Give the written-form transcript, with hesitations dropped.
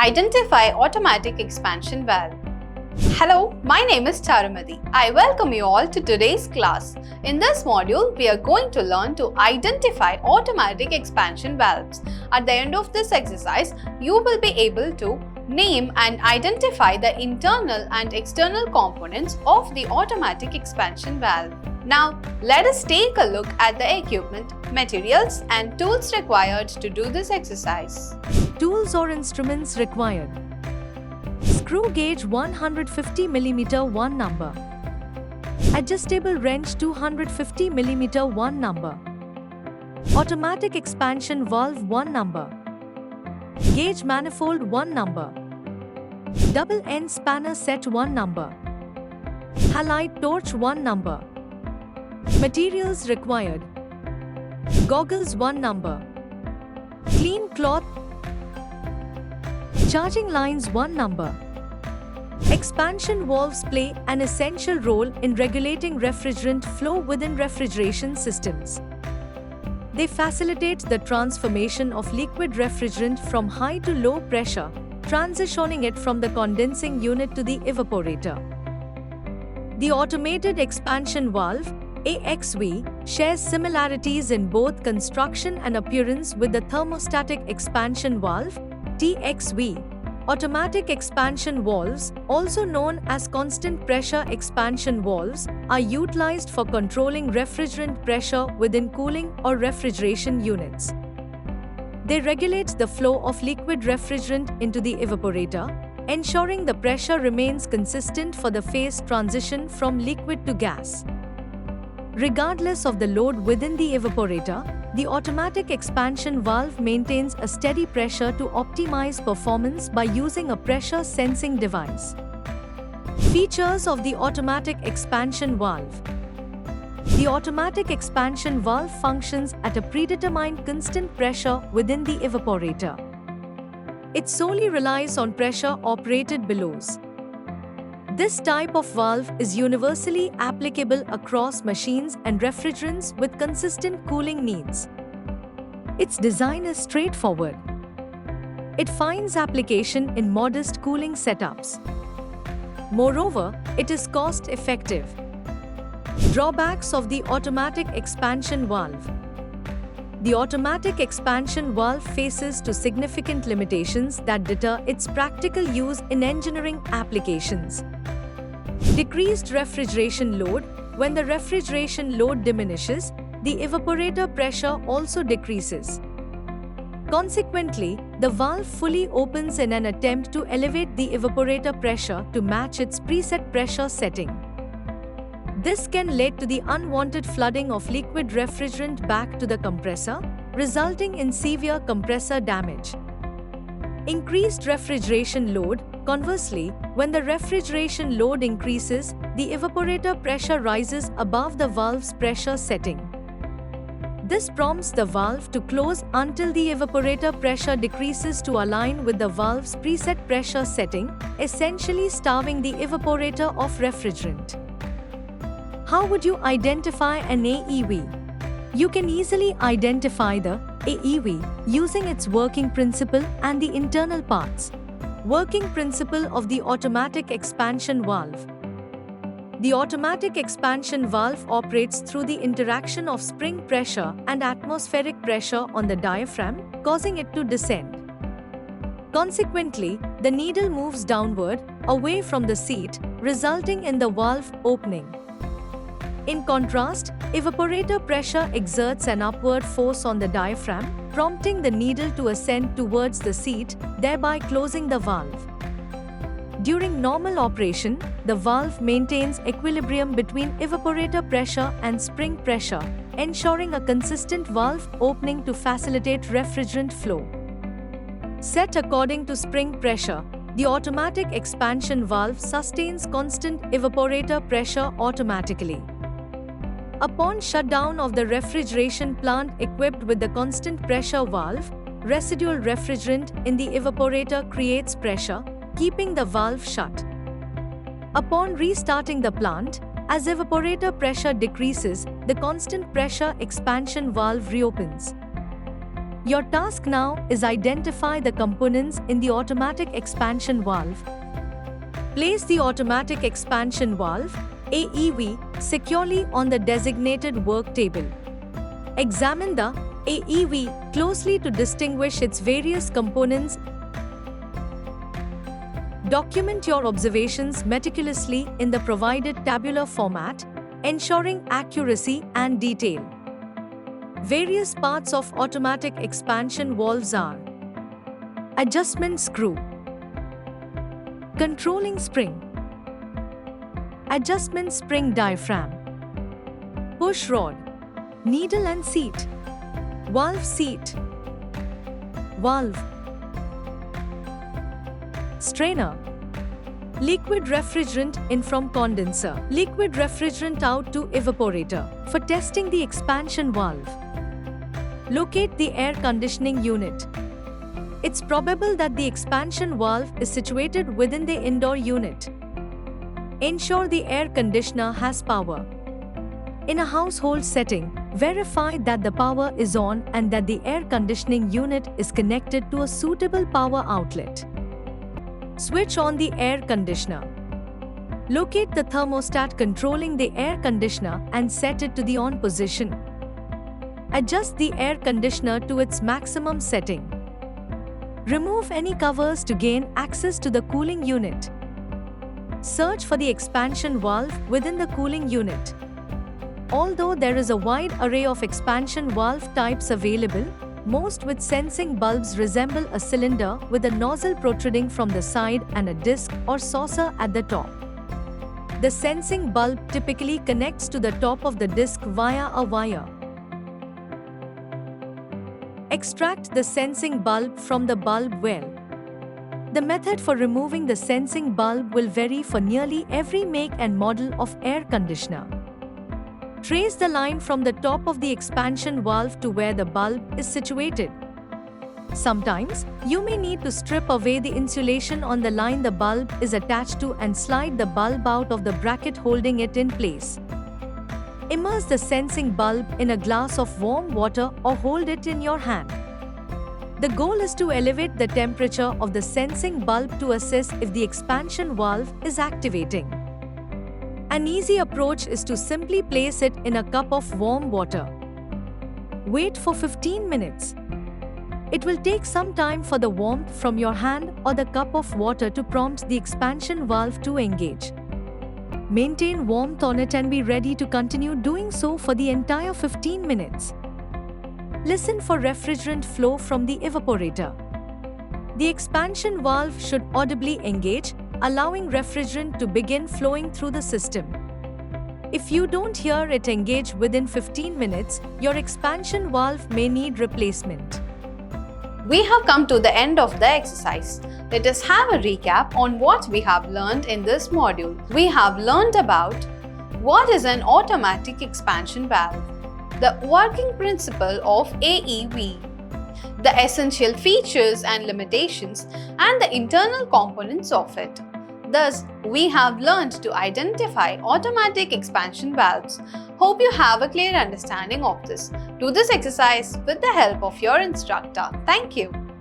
Identify automatic expansion valve. Hello, my name is Charumadi. I welcome you all to today's class. In this module, we are going to learn to identify automatic expansion valves. At the end of this exercise, you will be able to name and identify the internal and external components of the automatic expansion valve. Now, let us take a look at the equipment, materials and tools required to do this exercise. Tools or instruments required. Screw gauge 150 mm 1 number. Adjustable wrench 250 mm 1 number. Automatic expansion valve 1 number. Gauge manifold 1 number. Double end spanner set 1 number. Halide torch 1 number. Materials required. Goggles 1 number. Clean cloth. Charging lines 1 number. Expansion valves play an essential role in regulating refrigerant flow within refrigeration systems. They facilitate the transformation of liquid refrigerant from high to low pressure, transitioning it from the condensing unit to the evaporator. The automated expansion valve, AXV, shares similarities in both construction and appearance with the thermostatic expansion valve, TXV. Automatic expansion valves, also known as constant pressure expansion valves, are utilized for controlling refrigerant pressure within cooling or refrigeration units. They regulate the flow of liquid refrigerant into the evaporator, ensuring the pressure remains consistent for the phase transition from liquid to gas. Regardless of the load within the evaporator, the automatic expansion valve maintains a steady pressure to optimize performance by using a pressure sensing device. Features of the automatic expansion valve. The automatic expansion valve functions at a predetermined constant pressure within the evaporator. It solely relies on pressure-operated bellows. This type of valve is universally applicable across machines and refrigerants with consistent cooling needs. Its design is straightforward. It finds application in modest cooling setups. Moreover, it is cost-effective. Drawbacks of the automatic expansion valve. The automatic expansion valve faces significant limitations that deter its practical use in engineering applications. Decreased refrigeration load. When the refrigeration load diminishes, the evaporator pressure also decreases. Consequently, the valve fully opens in an attempt to elevate the evaporator pressure to match its preset pressure setting. This can lead to the unwanted flooding of liquid refrigerant back to the compressor, resulting in severe compressor damage. Increased refrigeration load. Conversely, when the refrigeration load increases, the evaporator pressure rises above the valve's pressure setting. This prompts the valve to close until the evaporator pressure decreases to align with the valve's preset pressure setting, essentially starving the evaporator of refrigerant. How would you identify an AEV? You can easily identify the AEV using its working principle and the internal parts. Working principle of the automatic expansion valve. The automatic expansion valve operates through the interaction of spring pressure and atmospheric pressure on the diaphragm, causing it to descend. Consequently, the needle moves downward, away from the seat, resulting in the valve opening. In contrast, evaporator pressure exerts an upward force on the diaphragm, prompting the needle to ascend towards the seat, thereby closing the valve. During normal operation, the valve maintains equilibrium between evaporator pressure and spring pressure, ensuring a consistent valve opening to facilitate refrigerant flow. Set according to spring pressure, the automatic expansion valve sustains constant evaporator pressure automatically. Upon shutdown of the refrigeration plant equipped with the constant pressure valve, residual refrigerant in the evaporator creates pressure, keeping the valve shut. Upon restarting the plant, as evaporator pressure decreases, the constant pressure expansion valve reopens. Your task now is identify the components in the automatic expansion valve. Place the automatic expansion valve (AEV) securely on the designated work table. Examine the AEV closely to distinguish its various components. Document your observations meticulously in the provided tabular format, ensuring accuracy and detail. Various parts of automatic expansion valves are: adjustment screw, controlling spring, adjustment spring diaphragm, push rod, needle and seat, seat, valve, strainer, liquid refrigerant in from condenser, liquid refrigerant out to evaporator. For testing the expansion valve, locate the air conditioning unit. It's probable that the expansion valve is situated within the indoor unit. Ensure the air conditioner has power. In a household setting, verify that the power is on and that the air conditioning unit is connected to a suitable power outlet. Switch on the air conditioner. Locate the thermostat controlling the air conditioner and set it to the on position. Adjust the air conditioner to its maximum setting. Remove any covers to gain access to the cooling unit. Search for the expansion valve within the cooling unit. Although there is a wide array of expansion valve types available, most with sensing bulbs resemble a cylinder with a nozzle protruding from the side and a disc or saucer at the top. The sensing bulb typically connects to the top of the disc via a wire. Extract the sensing bulb from the bulb well. The method for removing the sensing bulb will vary for nearly every make and model of air conditioner. Trace the line from the top of the expansion valve to where the bulb is situated. Sometimes, you may need to strip away the insulation on the line the bulb is attached to and slide the bulb out of the bracket holding it in place. Immerse the sensing bulb in a glass of warm water or hold it in your hand. The goal is to elevate the temperature of the sensing bulb to assess if the expansion valve is activating. An easy approach is to simply place it in a cup of warm water. Wait for 15 minutes. It will take some time for the warmth from your hand or the cup of water to prompt the expansion valve to engage. Maintain warmth on it and be ready to continue doing so for the entire 15 minutes. Listen for refrigerant flow from the evaporator. The expansion valve should audibly engage, allowing refrigerant to begin flowing through the system. If you don't hear it engage within 15 minutes, your expansion valve may need replacement. We have come to the end of the exercise. Let us have a recap on what we have learned in this module. We have learned about what is an automatic expansion valve, the working principle of AEV, the essential features and limitations, and the internal components of it. Thus, we have learned to identify automatic expansion valves. Hope you have a clear understanding of this. Do this exercise with the help of your instructor. Thank you.